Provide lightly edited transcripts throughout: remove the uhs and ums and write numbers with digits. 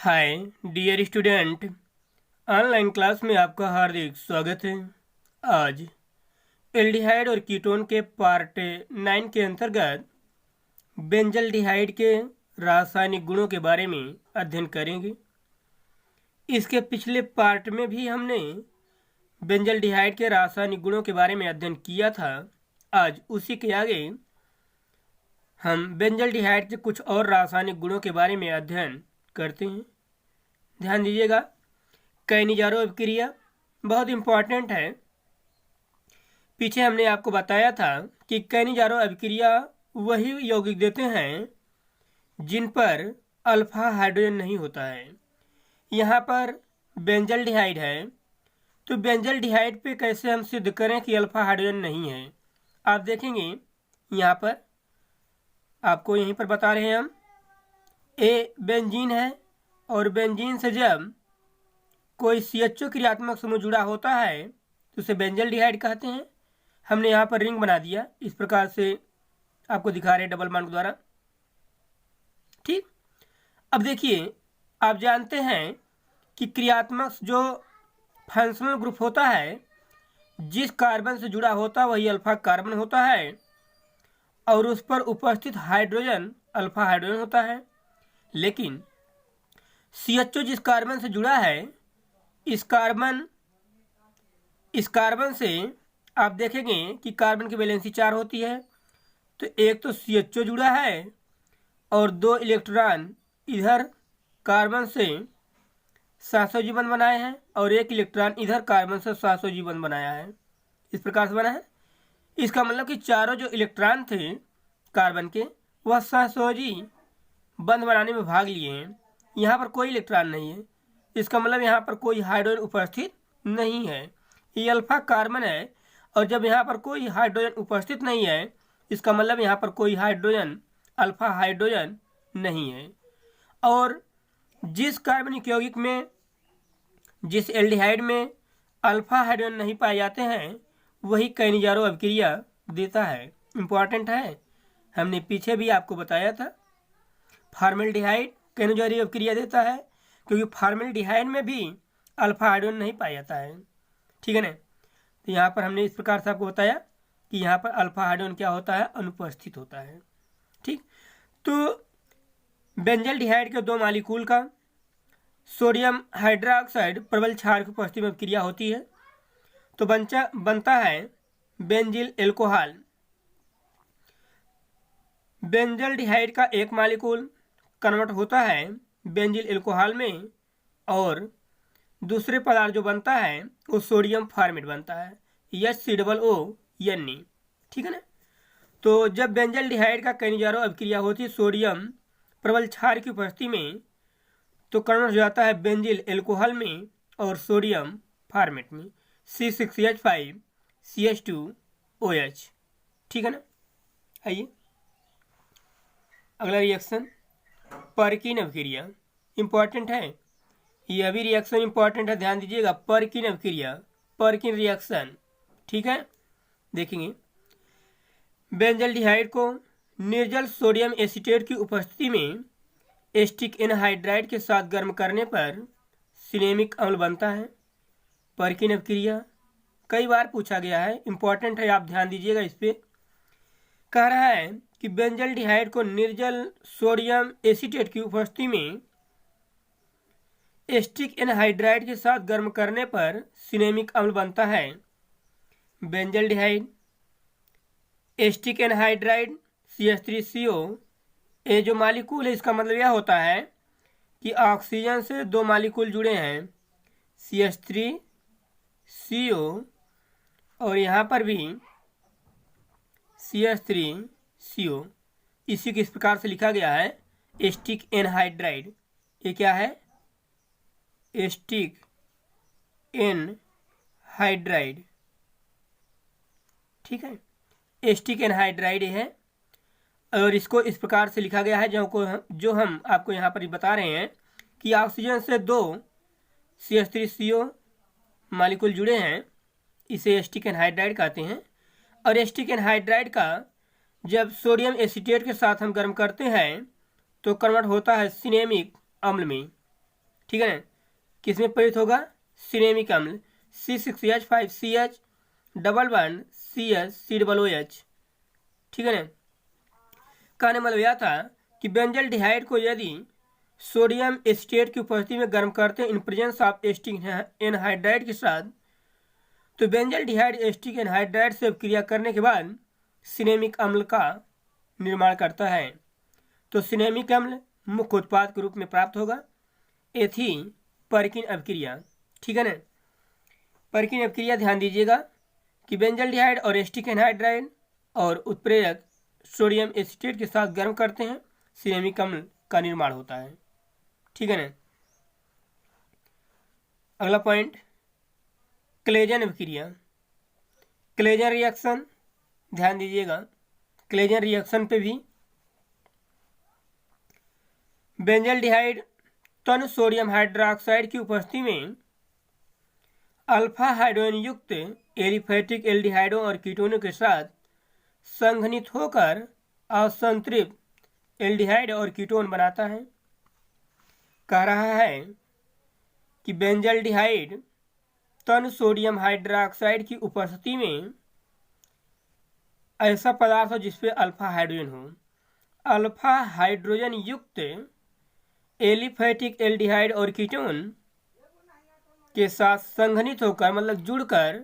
हाय dear student, online class में आपका हार्दिक स्वागत है। आज एल्डिहाइड और कीटोन के पार्ट 9 के अंतर्गत बेंजल्डिहाइड के रासायनिक गुणों के बारे में अध्ययन करेंगे। इसके पिछले पार्ट में भी हमने बेंजल्डिहाइड के रासायनिक गुणों के बारे में अध्ययन किया था। आज उसी के आगे हम बेंजल्डिहाइड के कुछ और रासायनिक गुणों के बारे में अध्ययन करते हैं। ध्यान दीजिएगा, कैनिजारो अभिक्रिया बहुत इंपॉर्टेंट है। पीछे हमने आपको बताया था कि कैनिजारो अभिक्रिया वही यौगिक देते हैं जिन पर अल्फा हाइड्रोजन नहीं होता है। यहाँ पर बेंजल्डिहाइड है, तो बेंजल्डिहाइड पे कैसे हम सिद्ध करें कि अल्फा हाइड्रोजन नहीं है। आप देखेंगे यहाँ पर आपको यहीं पर बता रहे हैं हम। ए बेंजीन है और बेंजीन से जब कोई CHO क्रियात्मक समूह जुड़ा होता है तो उसे बेंजल्डिहाइड कहते हैं। हमने यहाँ पर रिंग बना दिया, इस प्रकार से आपको दिखा रहे हैं डबल बॉन्ड द्वारा। ठीक, अब देखिए, आप जानते हैं कि क्रियात्मक जो फंक्शनल ग्रुप होता है, जिस कार्बन से जुड़ा होता है वही अल्फा कार्बन होता है और उस पर उपस्थित हाइड्रोजन अल्फा हाइड्रोजन होता है। लेकिन CHO जिस कार्बन से जुड़ा है, इस कार्बन से आप देखेंगे कि कार्बन की वैलेंसी 4 होती है। तो एक तो CHO जुड़ा है और 2 इलेक्ट्रॉन इधर कार्बन से 700 बंध बनाए हैं और 1 इलेक्ट्रॉन इधर कार्बन से 700 बंध बनाया है। इस प्रकार से बना है। इसका मतलब कि चारों जो इलेक्ट्रॉन थे कार्बन के, वह 700 बंध बनाने में भाग लिए हैं। यहाँ पर कोई इलेक्ट्रॉन नहीं है, इसका मतलब यहाँ पर कोई हाइड्रोजन उपस्थित नहीं है। ये अल्फा कार्बन है और जब यहाँ पर कोई हाइड्रोजन उपस्थित नहीं है, इसका मतलब यहाँ पर कोई हाइड्रोजन अल्फा हाइड्रोजन नहीं है। और जिस कार्बनिक यौगिक में, जिस एल्डिहाइड में अल्फा हाइड्रोजन नहीं पाए जाते हैं, वही कैनिजारो अभिक्रिया देता है। इम्पॉर्टेंट है, हमने पीछे भी आपको बताया था। फॉर्मेल्डिहाइड कैनिजारो अभिक्रिया देता है क्योंकि फॉर्मेल्डिहाइड में भी अल्फा हाइड्रोजन नहीं पाया जाता है। ठीक है ना। तो यहाँ पर हमने इस प्रकार से आपको बताया कि यहाँ पर अल्फा हाइड्रोजन क्या होता है, अनुपस्थित होता है। ठीक, तो बेंजल्डिहाइड के 2 मालिक्यूल का सोडियम हाइड्रोक्साइड प्रबल क्षार की उपस्थिति में अभिक्रिया होती है तो बनता है बेंजिल एल्कोहल। बेंजल्डिहाइड का 1 मालिक्यूल कन्वर्ट होता है बेंजिल एल्कोहल में और दूसरे पदार्थ जो बनता है वो सोडियम फॉर्मेट बनता है, HCOO। ठीक है ना। तो जब बेंजल्डिहाइड का कैनिजारो अभिक्रिया होती है सोडियम प्रबल क्षार की उपस्थिति में, तो कन्वर्ट हो जाता है बेंजिल एल्कोहल में और सोडियम फॉर्मेट में, C6H5CH2OH। ठीक है ना। आइए अगला रिएक्शन, परकिन अभिक्रिया। इंपॉर्टेंट है, यह भी रिएक्शन इंपॉर्टेंट है, ध्यान दीजिएगा। परकिन अभिक्रिया, परकिन रिएक्शन। ठीक है, देखेंगे बेंजल्डिहाइड को निर्जल सोडियम एसीटेट की उपस्थिति में एस्टिक एनहाइड्राइड के साथ गर्म करने पर सिनेमिक अम्ल बनता है। परकिन अभिक्रिया कई बार पूछा गया है, इंपॉर्टेंट है, आप ध्यान दीजिएगा इस पे। कह रहा है कि बेंजल्डिहाइड को निर्जल सोडियम एसीटेट की उपस्थिति में एस्टिक एनहाइड्राइड के साथ गर्म करने पर सिनेमिक अम्ल बनता है। बेंजल्डिहाइड, एस्टिक एनहाइड्राइड, CH3CO, ये जो मालिक्यूल है इसका मतलब यह होता है कि ऑक्सीजन से 2 मालिक्यूल जुड़े हैं, CH3CO, और यहाँ पर भी CH3CO। इसी के इस प्रकार से लिखा गया है एस्टिक एनहाइड्राइड। ये क्या है, एस्टिक एनहाइड्राइड। ठीक है, एस्टिक एनहाइड्राइड है और इसको इस प्रकार से लिखा गया है जो हम आपको यहाँ पर बता रहे हैं कि ऑक्सीजन से 2 CH3CO मालिक्यूल जुड़े हैं, इसे एस्टिक एनहाइड्राइड कहते हैं। और एस्टिक एनहाइड्राइड का जब सोडियम एसीटेट के साथ हम गर्म करते हैं तो कन्वर्ट होता है सिनेमिक अम्ल में। ठीक है ना। किस में प्रयुक्त होगा? सिनेमिक अम्ल C6H5CH डबल बॉन्ड CH ठीक है ना। कहने मतलब यह था कि बेंजल डिहाइड को यदि सोडियम एसीटेट की उपस्थिति में गर्म करते हैं इन प्रेजेंस ऑफ एसिटिक एनहाइड्राइड के साथ, तो बेंजल डिहाइड एसिटिक एनहाइड्राइड से क्रिया करने के बाद सिनेमिक अम्ल का निर्माण करता है। तो सिनेमिक अम्ल मुख्य उत्पाद के रूप में प्राप्त होगा एथीन-परकिन अभिक्रिया। ठीक है ना। परकिन अभिक्रिया ध्यान दीजिएगा कि बेंजल डिहाइड और एसिटिक एनहाइड्राइड और उत्प्रेरक सोडियम एसीटेट के साथ गर्म करते हैं, सिनेमिक अम्ल का निर्माण होता है। ठीक है ना। अगला पॉइंट, क्लेजन अभिक्रिया, क्लेजन रिएक्शन। ध्यान दीजिएगा, क्लेजन रिएक्शन पे भी बेंजल डिहाइड तन सोडियम हाइड्रोक्साइड की उपस्थिति में अल्फा हाइड्रोजन युक्त एलिफेटिक एल्डिहाइडों और कीटोनों के साथ संघनित होकर असंतृप्त एल्डिहाइड और कीटोन बनाता है। कह रहा है कि बेंजल डिहाइड तन सोडियम हाइड्रोक्साइड की उपस्थिति में ऐसा पदार्थ हो जिसपे अल्फा हाइड्रोजन हो, अल्फा हाइड्रोजन युक्त एलिफेटिक एल्डिहाइड और कीटोन के साथ संघनित होकर मतलब जुड़कर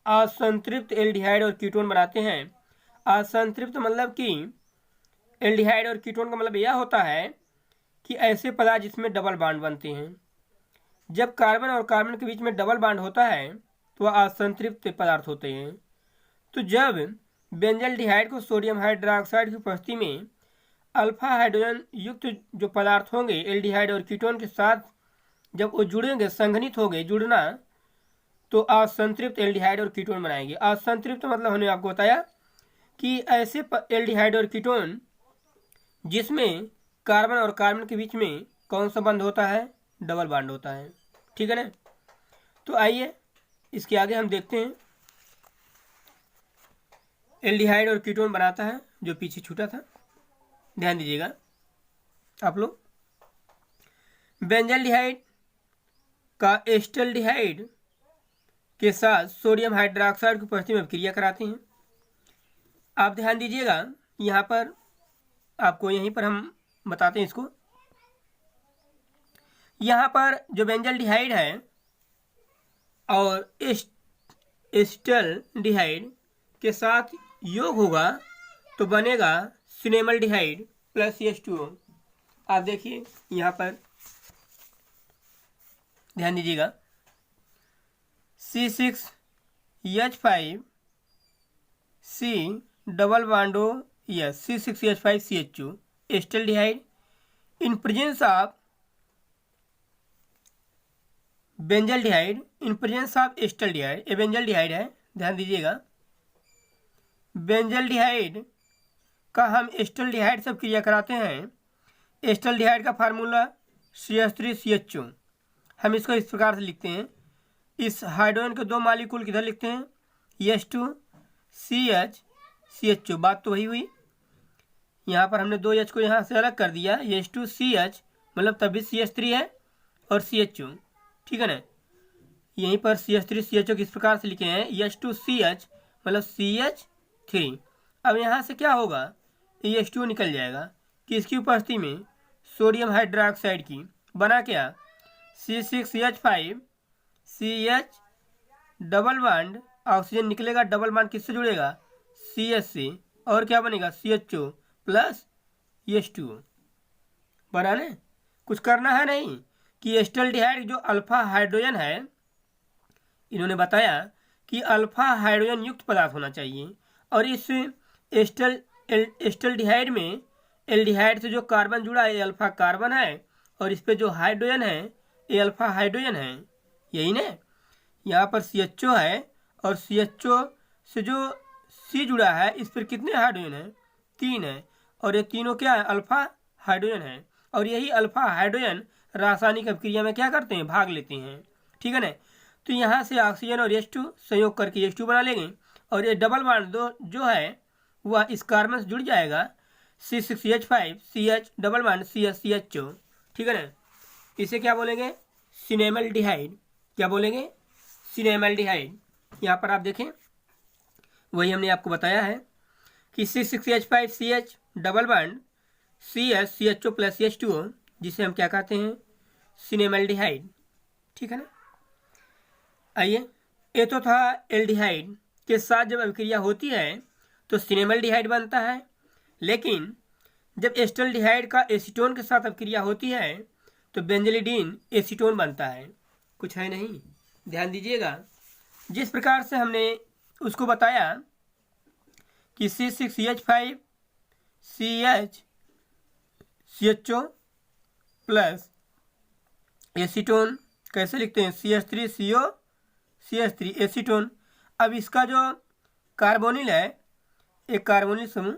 असंतृप्त एल्डिहाइड और कीटोन बनाते हैं। असंतृप्त मतलब कि एल्डिहाइड और कीटोन का मतलब यह होता है कि ऐसे पदार्थ जिसमें डबल बॉन्ड बनते हैं। जब कार्बन और कार्बन के बीच में डबल बॉन्ड होता है तो वह असंतृप्त पदार्थ होते हैं। तो जब बेंजल डिहाइड को सोडियम हाइड्रोक्साइड की उपस्थिति में अल्फा हाइड्रोजन युक्त जो पदार्थ होंगे एल्डिहाइड और कीटोन के साथ जब वो जुड़ेंगे, संघनित हो गए, जुड़ना, तो असंतृप्त एल्डिहाइड और कीटोन बनाएंगे। असंतृप्त मतलब हमने आपको बताया कि ऐसे एल्डिहाइड और कीटोन जिसमें कार्बन और कार्बन के बीच में कौन सा बंध होता है? डबल बॉन्ड होता है। ठीक है ना। तो आइए इसके आगे हम देखते हैं एल्डिहाइड और कीटोन बनाता है जो पीछे छूटा था। ध्यान दीजिएगा आप लोग, बेंजल डिहाइड का एस्टल्डिहाइड के साथ सोडियम हाइड्रोक्साइड की उपस्थिति में क्रिया कराते हैं। आप ध्यान दीजिएगा, यहाँ पर आपको यहीं पर हम बताते हैं इसको। यहाँ पर जो बेंजल डिहाइड है और एस्टल्डिहाइड के साथ योग होगा तो बनेगा सिनेमल डिहाइड प्लस H2O। आप देखिए यहाँ पर ध्यान दीजिएगा, C6H5C double bond yes C6H5CH2 acetaldehyde in presence of benzaldehyde in presence of acetaldehyde. ये बेंजल डिहाइड है, ध्यान दीजिएगा। बेंजल डिहाइड का हम एस्टल्डिहाइड से क्रिया कराते हैं। एस्टल्डिहाइड का फार्मूला CH3CH2। हम इसको इस प्रकार से लिखते हैं, इस हाइड्रोजन के दो मॉलिक्यूल किधर लिखते हैं? H2CH बात तो वही हुई। यहाँ पर हमने दो H को यहाँ से अलग कर दिया, H2CH मतलब तभी CH3 है और CH2। ठीक है ना। यहीं पर CH3CHO किस प्रकार से लिखे हैं? H2CH मतलब CH3। अब यहाँ से क्या होगा? H2 निकल जाएगा किसकी उपस्थिति में? सोडियम हाइड्रोक्साइड की। बना क्या? C6H5CH डबल बॉन्ड, ऑक्सीजन निकलेगा, डबल बॉन्ड किससे जुड़ेगा? CH से, और क्या बनेगा? CHO plus H2O। बना ले, कुछ करना है नहीं कि एस्टल्डिहाइड जो अल्फा हाइड्रोजन है, इन्होंने बताया कि अल्फा हाइड्रोजन युक्त पदार्थ होना चाहिए, और इस एस्टल्डिहाइड में एल्डिहाइड से जो कार्बन जुड़ा है ये अल्फा कार्बन है, और इस पे जो हाइड्रोजन है ये अल्फा हाइड्रोजन है, यही ना। यहाँ पर CHO है और CHO से जो C जुड़ा है इस पर कितने हाइड्रोजन है? 3 है, और ये तीनों क्या है? अल्फा हाइड्रोजन है। और यही अल्फा हाइड्रोजन रासायनिक अभिक्रिया में क्या करते हैं? भाग लेते हैं। ठीक है ना। तो यहाँ से ऑक्सीजन और H2 संयोग करके H2 बना लेंगे, और ये डबल बॉन्ड जो है वह इस कार्बन से जुड़ जाएगा, C6H5CH डबल बॉन्ड CHO। ठीक है ना। इसे क्या बोलेंगे? सिनेमल्डिहाइड। क्या बोलेंगे? सिनेमल्डिहाइड। यहाँ पर आप देखें, वही हमने आपको बताया है कि C6H5CH double bond CH plus CH2O, जिसे हम क्या कहते हैं? सिनेमल्डिहाइड। ठीक है ना। आइए, ये तो था एल्डिहाइड के साथ जब अभिक्रिया होती है तो सिनेमल्डिहाइड बनता है, लेकिन जब एस्टल्डिहाइड का एसीटोन के साथ अभिक्रिया होती है तो बेंजलिडीन एसीटोन बनता है। कुछ है नहीं, ध्यान दीजिएगा। जिस प्रकार से हमने उसको बताया कि C6H5CH प्लस एसीटोन कैसे लिखते हैं? CH3CO CH3 acetone. अब इसका जो कार्बोनिल है, एक कार्बोनिल समूह,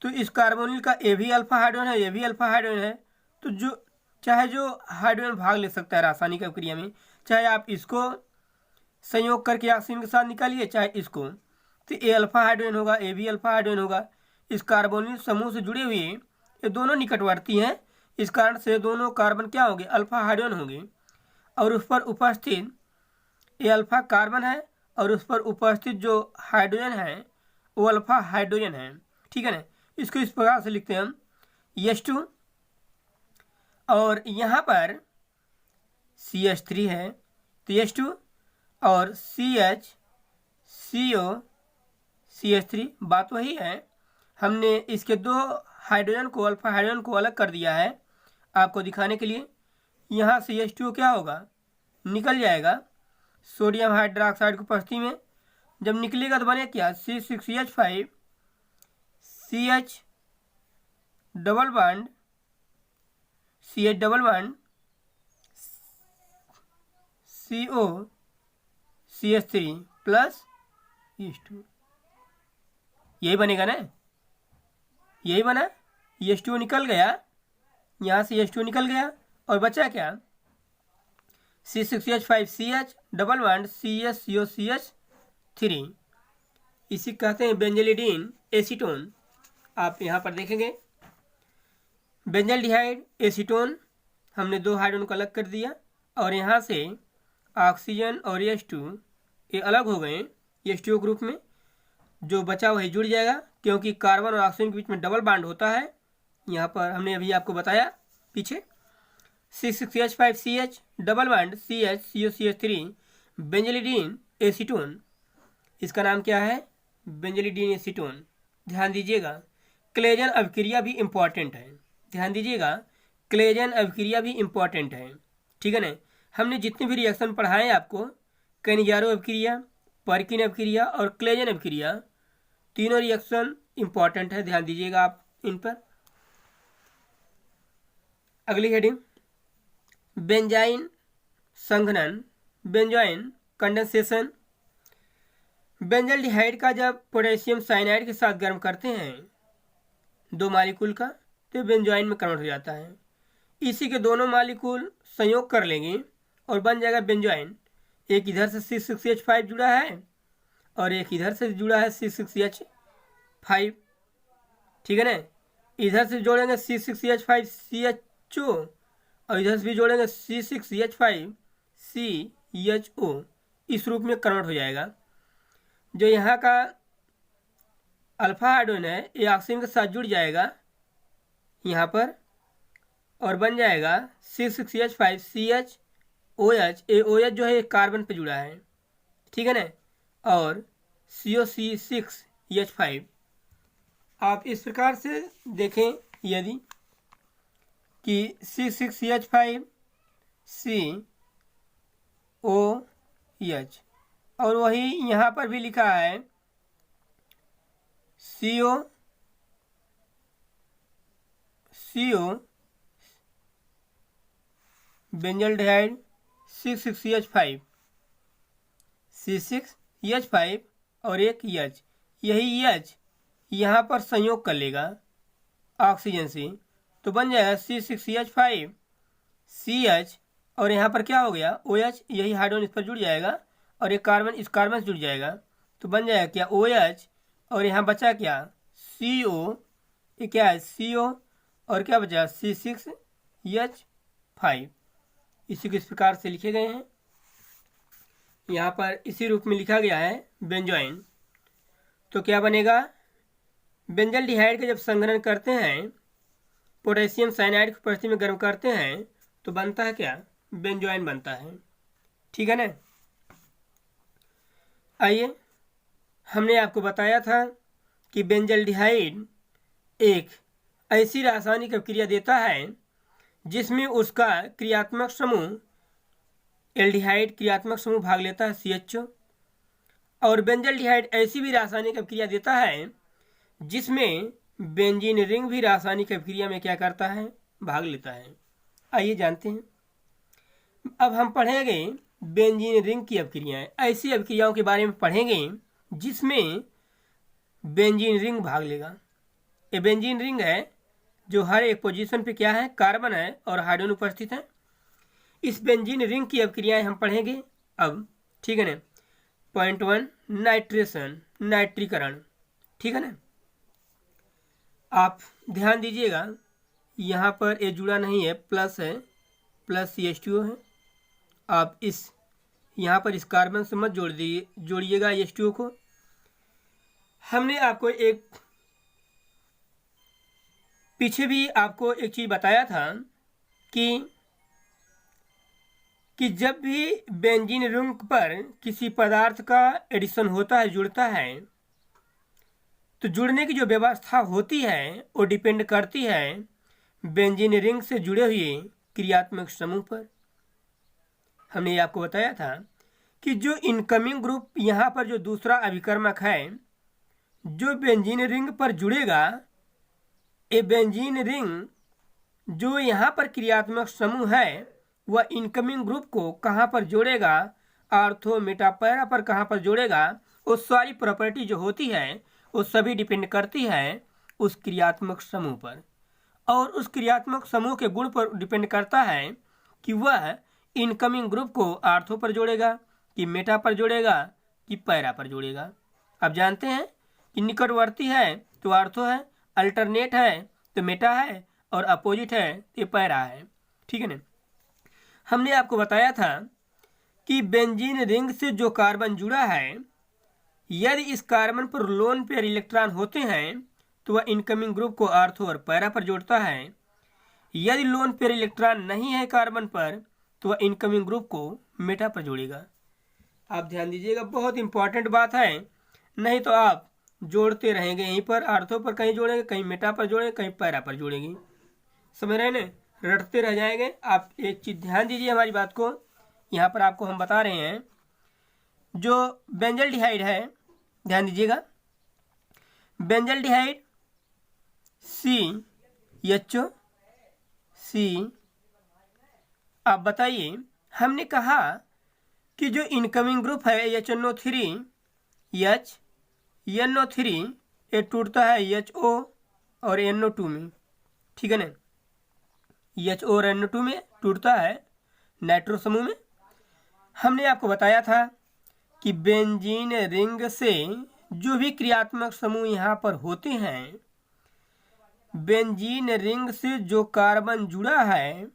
तो इस कार्बोनिल का ए भी अल्फा हाइड्रोजन है, ये भी अल्फा हाइड्रोजन है। तो जो चाहे जो हाइड्रोजन भाग ले सकता है रासायनिक अभिक्रिया में, चाहे आप इसको संयोग करके ऑक्सीजन के साथ निकालिए, चाहे इसको, तो ए अल्फा हाइड्रोजन होगा, ए भी अल्फा हाइड्रोजन होगा। इस कार्बोनिल समूह से जुड़े हुए ये दोनों निकटवर्ती हैं, इस कारण से दोनों कार्बन क्या होंगे? अल्फा हाइड्रोजन होंगे। और उस पर उपस्थित ये अल्फा कार्बन है और उस पर उपस्थित जो हाइड्रोजन है वो अल्फा हाइड्रोजन है। ठीक है ना। इसको इस प्रकार से लिखते हैं हम H2, और यहाँ पर CH3 है तो H2 और CHCO CH3, बात वही है। हमने इसके दो हाइड्रोजन को, अल्फा हाइड्रोजन को अलग कर दिया है आपको दिखाने के लिए। यहाँ से H2O क्या होगा? निकल जाएगा सोडियम हाइड्रोक्साइड की उपस्थिति में। जब निकलेगा तो बने क्या? C6H5CH double bond CH double bond CO CH3 plus H2। यही बनेगा ना, यही बना। H2O निकल गया, यहाँ से H2O निकल गया और बचा क्या? C6H5CH double bond CSCO CH3। इसी कहते हैं बेंजलिडीन एसीटोन। आप यहाँ पर देखेंगे बेंजल्डिहाइड एसीटोन, हमने दो हाइड्रोजन को अलग कर दिया और यहाँ से ऑक्सीजन और H2 ये अलग हो गए H2O ग्रुप में। जो बचा वही जुड़ जाएगा, क्योंकि कार्बन और ऑक्सीजन के बीच में डबल बॉन्ड होता है। यहाँ पर हमने अभी आपको बताया पीछे, C6H5CH double bond CHCO CH3 benzylidene acetone. इसका नाम क्या है? Benzylidene acetone. ध्यान दीजिएगा, क्लेजन अभिक्रिया भी इम्पॉर्टेंट है। ध्यान दीजिएगा, क्लेजन अभिक्रिया भी इम्पॉर्टेंट है। ठीक है ना। हमने जितने भी रिएक्शन पढ़ाए आपको, कैनिजारो अभिक्रिया, पर्किन अभिक्रिया और क्लेजन अभिक्रिया, तीनों रिएक्शन इम्पॉर्टेंट है। ध्यान दीजिएगा आप इन पर। अगली हेडिंग, बेंजाइन संघनन, बेंजाइन कंडेंसेशन। बेंजल्डिहाइड का जब पोटेशियम साइनाइड के साथ गर्म करते हैं दो मालिक्यूल का, तो बेंजाइन में कन्वर्ट हो जाता है। इसी के दोनों मालिक्यूल संयोग कर लेंगे और बन जाएगा बेंजाइन। एक इधर से C6H5 जुड़ा है और एक इधर से जुड़ा है C6H5। ठीक है ना। इधर से जोड़ेंगे C6H5CHO और इधर से भी जोड़ेंगे C6H5CHO। इस रूप में कन्वर्ट हो जाएगा। जो यहाँ का अल्फा हाइड्रोजन है ये ऑक्सीजन के साथ जुड़ जाएगा यहाँ पर और बन जाएगा C6H5CHOH। ये OH जो है कार्बन पे जुड़ा है। ठीक है ना। और COC6H5। आप इस प्रकार से देखें यदि कि C6H5COH, और वही यहाँ पर भी लिखा है CO बेंजल्डिहाइड C6H5 और एक H। यही H यहाँ पर संयोग कर लेगा ऑक्सीजन से, तो बन जाएगा C6H5CH और यहाँ पर क्या हो गया? OH। यही हाइड्रोजन इस पर जुड़ जाएगा और एक कार्बन इस कार्बन से जुड़ जाएगा, तो बन जाएगा क्या? OH। और यहाँ बचा क्या? CO। ये क्या है? CO। और क्या बचा? C6H5। इसी को इस प्रकार से लिखे गए हैं। यहाँ पर इसी रूप में लिखा गया है बेंजोइन। तो क्या बनेगा, बेंजल्डिहाइड का जब संघनन करते हैं, पोटेशियम साइनाइड की उपस्थिति में गर्म करते हैं, तो बनता है क्या, बेंजोइन बनता है। ठीक है ना। आइए, हमने आपको बताया था कि बेंजल्डिहाइड एक ऐसी रासायनिक अभिक्रिया देता है जिसमें उसका क्रियात्मक समूह एल्डिहाइड क्रियात्मक समूह भाग लेता है CHO, और बेंजल्डिहाइड ऐसी भी रासायनिक अभिक्रिया देता है जिसमें बेंजीन रिंग भी रासायनिक अभिक्रिया में क्या करता है, भाग लेता है। आइए जानते हैं। अब हम पढ़ेंगे बेंजीन रिंग की अभिक्रियाएं। ऐसी अभिक्रियाओं के बारे में पढ़ेंगे जिसमें बेंजीन रिंग भाग लेगा। ये बेंजीन रिंग है जो हर एक पोजीशन पे क्या है, कार्बन है और हाइड्रोजन उपस्थित है। इस बेंजीन रिंग की अभिक्रियाएं हम पढ़ेंगे अब। ठीक है ना। पॉइंट 1, नाइट्रेशन, नाइट्रीकरण। ठीक है ना। आप ध्यान दीजिएगा, यहाँ पर ये जुड़ा नहीं है, प्लस है, प्लस CH2O है। आप इस यहाँ पर इस कार्बन से मत जोड़िएगा H2O को। हमने आपको पीछे भी आपको एक चीज बताया था कि जब भी बेंजीन रिंग पर किसी पदार्थ का एडिशन होता है, जुड़ता है, तो जुड़ने की जो व्यवस्था होती है वो डिपेंड करती है बेंजीन रिंग से जुड़े हुए क्रियात्मक समूह पर। हमने आपको बताया था कि जो इनकमिंग ग्रुप यहाँ पर जो दूसरा अभिकर्मक है जो बेंजीन रिंग पर जुड़ेगा, ये बेंजीन रिंग जो यहाँ पर क्रियात्मक समूह है वह इनकमिंग ग्रुप को कहाँ पर जोड़ेगा, आर्थो मेटा पैरा पर कहाँ पर जोड़ेगा, वो सारी प्रॉपर्टी जो होती है वो सभी डिपेंड करती है उस क्रियात्मक समूह पर, और उस क्रियात्मक समूह के गुण पर डिपेंड करता है कि वह इनकमिंग ग्रुप को आर्थो पर जोड़ेगा कि मेटा पर जोड़ेगा कि पैरा पर जोड़ेगा। अब जानते हैं कि निकटवर्ती है तो आर्थो है, अल्टरनेट है तो मेटा है, और अपोजिट है तो पैरा है। ठीक है ना। हमने आपको बताया था कि बेंजीन रिंग से जो कार्बन जुड़ा है, यदि इस कार्बन पर लोन पेयर इलेक्ट्रॉन होते हैं तो वह इनकमिंग ग्रुप को आर्थो और पैरा पर जोड़ता है। यदि लोन पेयर इलेक्ट्रॉन नहीं है कार्बन पर तो वह इनकमिंग ग्रुप को मेटा पर जोड़ेगा। आप ध्यान दीजिएगा, बहुत इंपॉर्टेंट बात है, नहीं तो आप जोड़ते रहेंगे, यहीं पर आर्थो पर कहीं जोड़ेंगे, कहीं मेटा पर जोड़ेंगे, कहीं पैरा पर जोड़ेंगे, समझ रहे हैं, रटते रह जाएंगे। आप एक चीज ध्यान दीजिए हमारी बात को, यहाँ पर आपको हम बता रहे हैं जो बेंजल्डिहाइड है, ध्यान दीजिएगा, बेंजल्डिहाइड CHO C। आप बताइए, हमने कहा कि जो इनकमिंग ग्रुप है HNO3 NO3 ये टूटता है HO और NO2 में। ठीक है ना। HO और NO2 में टूटता है नाइट्रो समूह में। हमने आपको बताया था कि बेंजीन रिंग से जो भी क्रियात्मक समूह यहाँ पर होते हैं, बेंजीन रिंग से जो कार्बन जुड़ा है,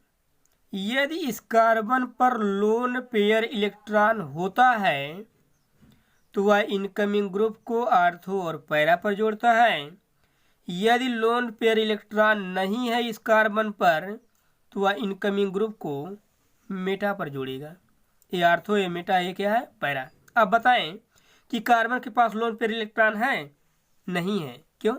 यदि इस कार्बन पर लोन पेयर इलेक्ट्रॉन होता है तो वह इनकमिंग ग्रुप को आर्थो और पैरा पर जोड़ता है। यदि लोन पेयर इलेक्ट्रॉन नहीं है इस कार्बन पर तो वह इनकमिंग ग्रुप को मेटा पर जोड़ेगा। ये आर्थो, ये मेटा, ये क्या है, पैरा। अब बताएं कि कार्बन के पास लोन पेयर इलेक्ट्रॉन है? नहीं है। क्यों?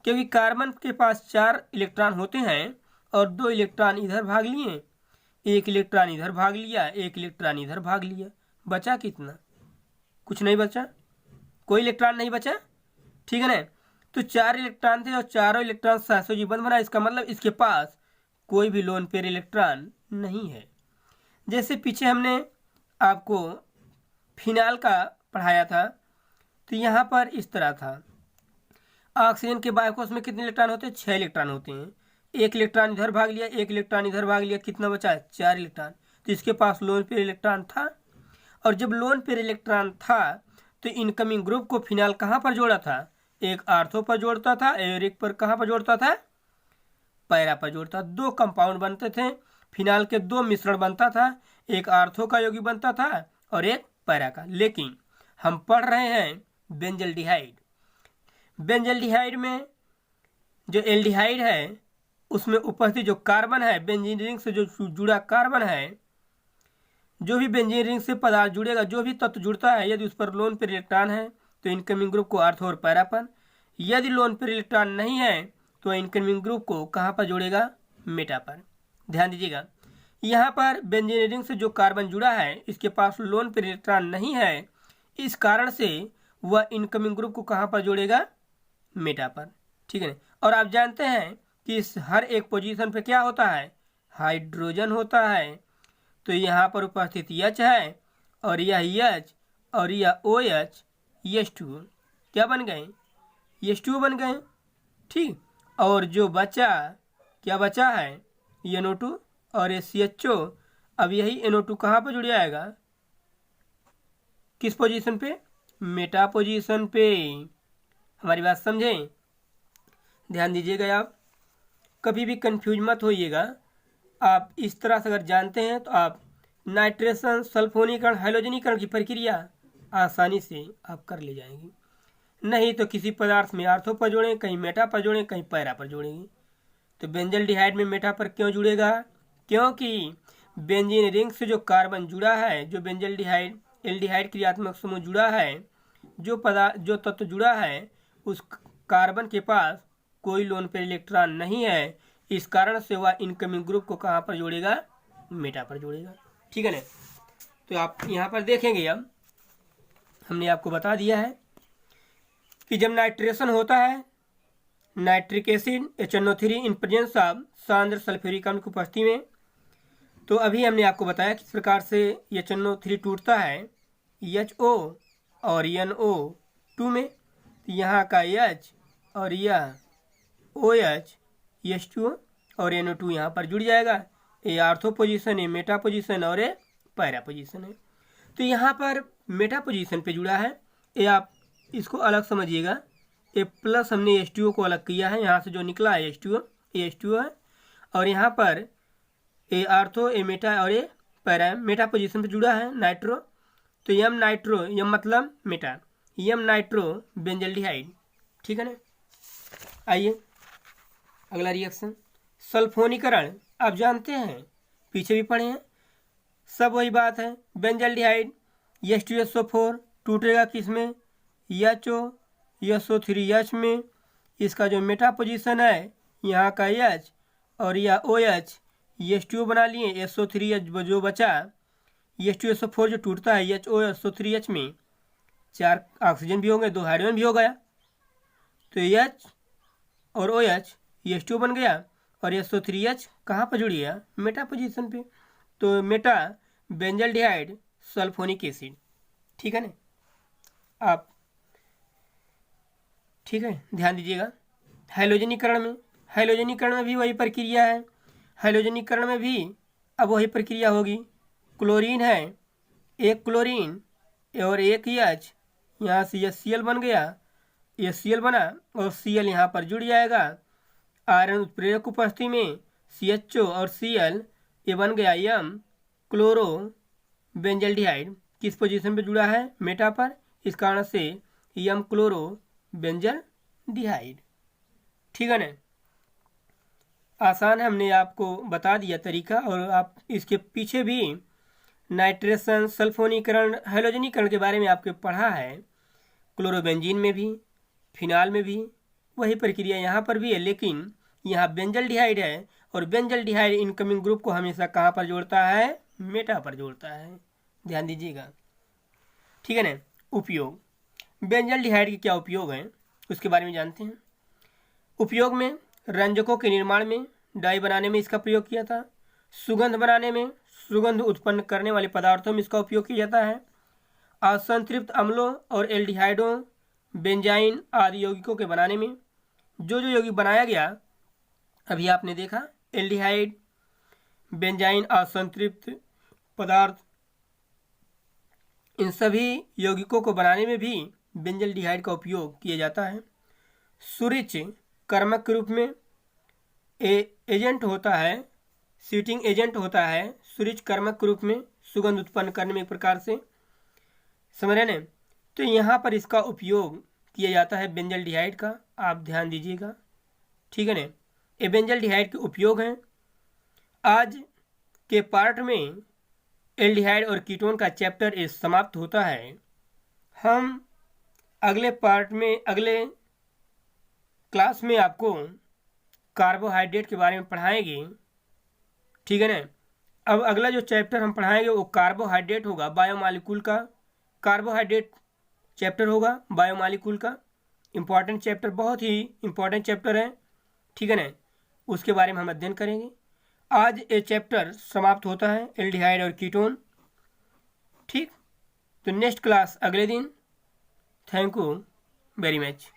क्योंकि कार्बन के पास 4 इलेक्ट्रॉन होते हैं और 2 इलेक्ट्रॉन इधर भाग लिए, 1 इलेक्ट्रॉन इधर भाग लिया, 1 इलेक्ट्रॉन इधर भाग लिया, बचा कितना? कुछ नहीं बचा, कोई इलेक्ट्रॉन नहीं बचा। ठीक है ना। तो 4 इलेक्ट्रॉन थे और चारों इलेक्ट्रॉन सहसंयोजी बंध बना, इसका मतलब इसके पास कोई भी लोन पेयर इलेक्ट्रॉन नहीं है। जैसे पीछे हमने आपको फिनाल का पढ़ाया था, तो यहाँ पर इस तरह था, ऑक्सीजन के बायोकोष में कितने इलेक्ट्रॉन होते हैं? 6 इलेक्ट्रॉन होते हैं। 1 इलेक्ट्रॉन इधर भाग लिया, 1 इलेक्ट्रॉन इधर भाग लिया, कितना बचा? 4 इलेक्ट्रॉन। तो इसके पास लोन पेयर इलेक्ट्रॉन था, और जब लोन पेयर इलेक्ट्रॉन था तो इनकमिंग ग्रुप को फिनाल कहाँ पर जोड़ा था? एक आर्थो पर जोड़ता था और एक पर कहाँ पर जोड़ता था? पैरा पर जोड़ता। 2 कंपाउंड बनते थे, फिनाल के दो मिश्रण बनता था, एक आर्थो का यौगिक बनता था और एक पैरा का। लेकिन हम पढ़ रहे हैं बेंजल्डिहाइड। बेंजल्डिहाइड में जो एल्डिहाइड है उसमें उपस्थित जो कार्बन है, बेंजीन रिंग से जो जुड़ा कार्बन है, जो भी बेंजीन रिंग से पदार्थ जुड़ेगा, जो भी तत्व जुड़ता है, यदि उस पर लोन पेयर इलेक्ट्रॉन है तो इनकमिंग ग्रुप को आर्थो और पैरा पर, यदि लोन पेयर इलेक्ट्रॉन नहीं है तो इनकमिंग ग्रुप को कहाँ पर जोड़ेगा? मेटा पर। ध्यान दीजिएगा, यहाँ पर बेंजीन रिंग से जो कार्बन जुड़ा है इसके पास लोन पेयर इलेक्ट्रॉन नहीं है, इस कारण से वह इनकमिंग ग्रुप को कहाँ पर जोड़ेगा? मेटा पर। ठीक है ना। और आप जानते हैं कि इस हर एक पोजीशन पे क्या होता है? हाइड्रोजन होता है। तो यहाँ पर उपस्थित H है और यह H और यह OH, H2 क्या बन गए? H2 बन गए। ठीक। और जो बचा, क्या बचा है? NO2 और CHO। अब यही NO2 कहाँ पर जुड़ जाएगा? किस पोजीशन पे? मेटा पोजीशन पे। हमारी बात समझें? ध्यान दीजिएगा, आप कभी भी कंफ्यूज मत होइएगा। आप इस तरह से अगर जानते हैं तो आप नाइट्रेशन, सल्फोनीकरण, हाइड्रोजनीकरण की प्रक्रिया आसानी से आप कर ले जाएंगे। नहीं तो किसी पदार्थ में आर्थो पर जोड़ें, कहीं मेटा पर जोड़ें, कहीं पैरा पर जोड़ेंगे। तो बेंजल्डिहाइड में मेटा पर क्यों जुड़ेगा? क्योंकि बेंजीन रिंग से जो कार्बन जुड़ा है, जो बेंजल्डिहाइड एल्डिहाइड क्रियात्मक समूह जुड़ा है, जो तत्व जुड़ा है, उस कार्बन के पास कोई लोन पेयर इलेक्ट्रॉन नहीं है, इस कारण से वह इनकमिंग ग्रुप को कहाँ पर जोड़ेगा? मेटा पर जोड़ेगा। ठीक है ना। तो आप यहाँ पर देखेंगे, अब हमने आपको बता दिया है कि जब नाइट्रेशन होता है, nitric acid HNO3 in presence of सांद्र सल्फ्यूरिक अम्ल की उपस्थिति में, तो अभी हमने आपको बताया किस प्रकार से HNO3 टूटता है HO और NO2 में। यहाँ का H और यह OH, H2O और NO2 यहाँ पर जुड़ जाएगा। ये आर्थो पोजीशन है, मेटा पोजीशन और ये पैरा पोजीशन है। तो यहाँ पर मेटा पोजीशन पे जुड़ा है, ये आप इसको अलग समझिएगा। ये प्लस हमने H2O को अलग किया है, यहाँ से जो निकला है H2O, ये H2O है। और यहाँ पर ये आर्थो, ये मेटा और ये पैरा, मेटा पोजीशन पे जुड़ा है नाइट्रो। तो यम नाइट्रो, यम मतलब मेटा, यम नाइट्रो बेंजल्डिहाइड। ठीक है ना। आइए अगला रिएक्शन, सल्फोनीकरण। आप जानते हैं, पीछे भी पढ़े हैं, सब वही बात है। बेंजल्डिहाइड H2SO4 टूटेगा किस में? HO, SO3H में। इसका जो मेटा पोजीशन है, यहाँ का H और यह OH, H2O बना लिए। SO3H जो बचा, H2SO4 जो टूटता है HO SO3H में, 4 ऑक्सीजन भी हो गए, 2 हाइड्रोजन भी हो गया। तो H और OH H2O बन गया और SO3H कहाँ पर जुड़ी है? मेटा पोजीशन पे। तो मेटा बेंजल्डिहाइड सल्फोनिक एसिड। ठीक है ना। आप ठीक है, ध्यान दीजिएगा। हाइड्रोजनीकरण में भी वही प्रक्रिया है। हाइड्रोजनीकरण में भी अब वही प्रक्रिया होगी। क्लोरीन है, एक क्लोरीन और एक H, यहाँ से HCl बन गया, HCl बना और Cl यहाँ पर जुड़ जाएगा। आयरन उत्प्रेरक उपस्थिति में CHO और Cl, ये बन गया यम क्लोरो बेंजल्डिहाइड। किस पोजीशन पे जुड़ा है? मेटा पर। इस कारण से यम क्लोरो बेंजल्डिहाइड। ठीक है ना। आसान है, हमने आपको बता दिया तरीका। और आप इसके पीछे भी नाइट्रेशन, सल्फोनीकरण, हाइड्रोजनीकरण के बारे में आपके पढ़ा है। क्लोरोबेंजीन में भी, फिनाल में भी वही प्रक्रिया यहाँ पर भी है, लेकिन यहाँ बेंजल्डिहाइड है और बेंजल्डिहाइड इनकमिंग ग्रुप को हमेशा कहाँ पर जोड़ता है? मेटा पर जोड़ता है। ध्यान दीजिएगा। ठीक है ना। उपयोग, बेंजल्डिहाइड के क्या उपयोग हैं उसके बारे में जानते हैं। उपयोग में रंजकों के निर्माण में, डाई बनाने में इसका प्रयोग किया था। सुगंध बनाने में, सुगंध उत्पन्न करने वाले पदार्थों में इसका उपयोग किया जाता है। असंतृप्त अम्लों और एल्डिहाइडों, बेंजाइन आदि यौगिकों के बनाने में, जो यौगिक बनाया गया अभी आपने देखा, एल्डिहाइड, बेंजाइन, असंतृप्त पदार्थ, इन सभी यौगिकों को बनाने में भी बेंजल्डिहाइड का उपयोग किया जाता है। सुरिच कर्मक के रूप में एजेंट होता है सीटिंग एजेंट होता है, सूरज कर्मक के रूप में सुगंध उत्पन्न करने में एक प्रकार से, समझ रहे ना। तो यहाँ पर इसका उपयोग किया जाता है बेंजल्डिहाइड का, आप ध्यान दीजिएगा, ठीक है ना। ये बेंजल्डिहाइड के उपयोग हैं। आज के पार्ट में एल्डिहाइड और कीटोन का चैप्टर इस समाप्त होता है। हम अगले पार्ट में, अगले क्लास में आपको कार्बोहाइड्रेट के बारे में पढ़ाएंगे, ठीक है ना। अब अगला जो चैप्टर हम पढ़ाएंगे वो कार्बोहाइड्रेट होगा, बायोमॉलिक्यूल का कार्बोहाइड्रेट चैप्टर होगा, बायोमॉलिक्यूल का इम्पॉर्टेंट चैप्टर, बहुत ही इम्पॉर्टेंट चैप्टर है, ठीक है ना। उसके बारे में हम अध्ययन करेंगे। आज ये चैप्टर समाप्त होता है, एल्डिहाइड और कीटोन, ठीक। तो नेक्स्ट क्लास अगले दिन। Thank you very much.